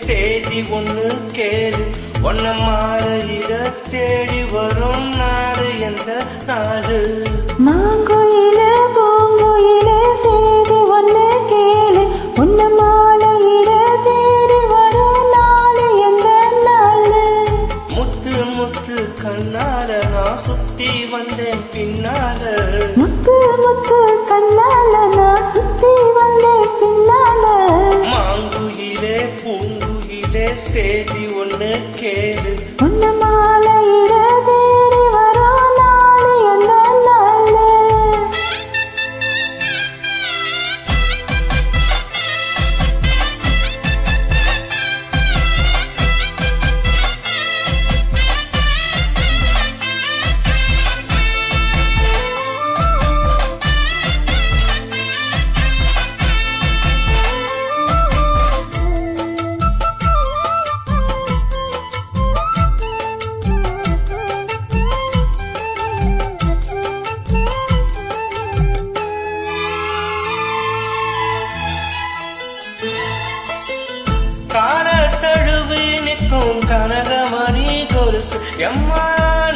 செய்தி ஒண்ணு கேளு. ஒன்ன மாலையிட தேடி வரும் நாடு எந்த நாடு? மாங்குயில பூங்குயில செய்தி ஒண்ணு கேளு. ஒன்ன மாலையிட தேடி வரும் நாடு எந்த நாடு? முத்து முத்து கண்ணால நான் சுத்தி வந்தேன் பின்னால. முத்து முத்து கண்ணால நான் சுத்தி வந்தேன் பின்னால. மாங்குயிலே பூங்குயிலே செய்தி ஒண்ணு கேளு. ஒன்ன மாலையிட தேடி வரும் நாடு எந்த நாடு? காலத்தழுவி நிற்கும் கனகமணி கொலுசு எம்மா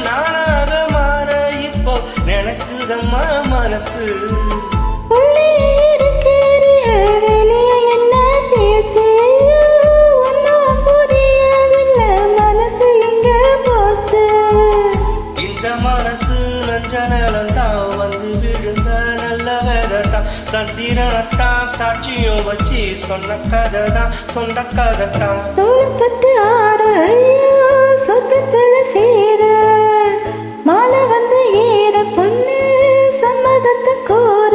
நானாக மாற இப்போ நினைக்குதம்மா மனசு. உள்ளே இருக்கிற வெளியே என்ன பேத்தியோ ஒன்னும் புரியவில்லை, மனசு எங்க போச்சு? இந்த மனசு நஞ்சனலந்தான் வந்து விழுந்த நல்ல வேலைதான். சந்திரனத்தான் சாட்சியும் வச்சு சொன்ன கதைதான் சொந்த கதைத்தான். தோள்பட்டு ஆட ஐயோ சொர்க்கத்துல சேர மாலை வந்து ஏற பொண்ணு சம்மதத்தை கோர.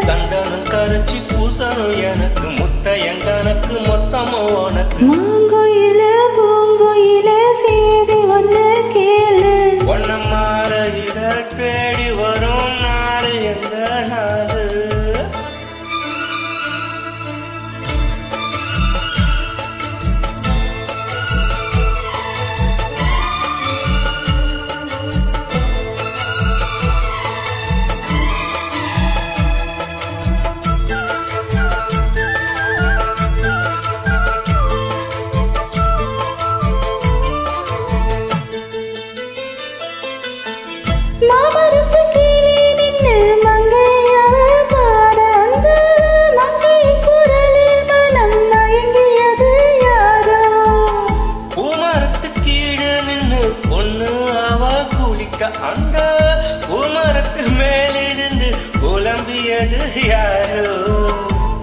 சந்தனம் கரைச்சி பூசணும் எனக்கு முத்தையன் கணக்கு மொத்தமோ உனக்கு. மாங்குயில பூங்குயில செய்தி ஒண்ணு கேளு. ஒன்ன மாலையிட தேடி வரும் நாடு எந்த நாடு? மாமரத்து கீழே நின்று மங்கையவ பாட அந்த மங்கை குரலில் மனம் மயங்கியது யாரோ? பூமரத்து கீழே நின்னு பொண்ணு அவ குளிக்க அந்த பூமரத்து மேலிருந்து புலம்பியது யாரோ?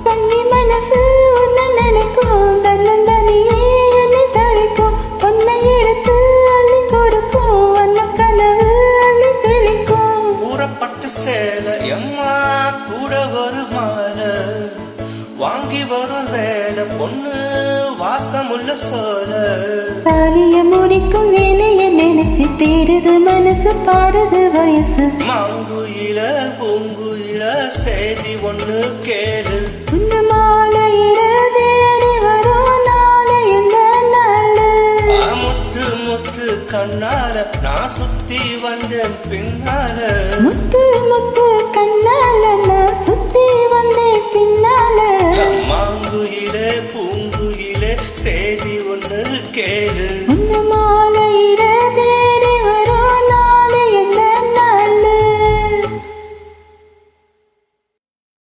தண்ணி மனசு உன்னை நினைக்கும், தன்னந்தனியே என்னை தவிக்கும். பொன்னை எடுத்து அள்ளி கொடுக்கும், வண்ண கனவு அள்ளி தெளிக்கும். கூறப்பட்டு சேல எம்மா கூட ஒரு மாலை வாங்கி வரும் வேலை பொண்ணு வாசமுள்ள சோல. தாலிய முடிக்கும் வேலையை நினைச்சு தேடுது மனசு பாடுது வயசு. மாங்குயில பூங்குயில செய்தி ஒண்ணு கேளு. உன்ன மாலையிட தேடி வரும் நாளை எந்த நாளு? முத்து முத்து கண்ணால நான் சுத்தி வந்தேன் பின்னால. முத்து முத்து கண்ணால நான் சுத்தி வந்தேன் பின்னால. மாங்குயிலே பூங்குயிலே செய்தி ஒண்ணு கேளு.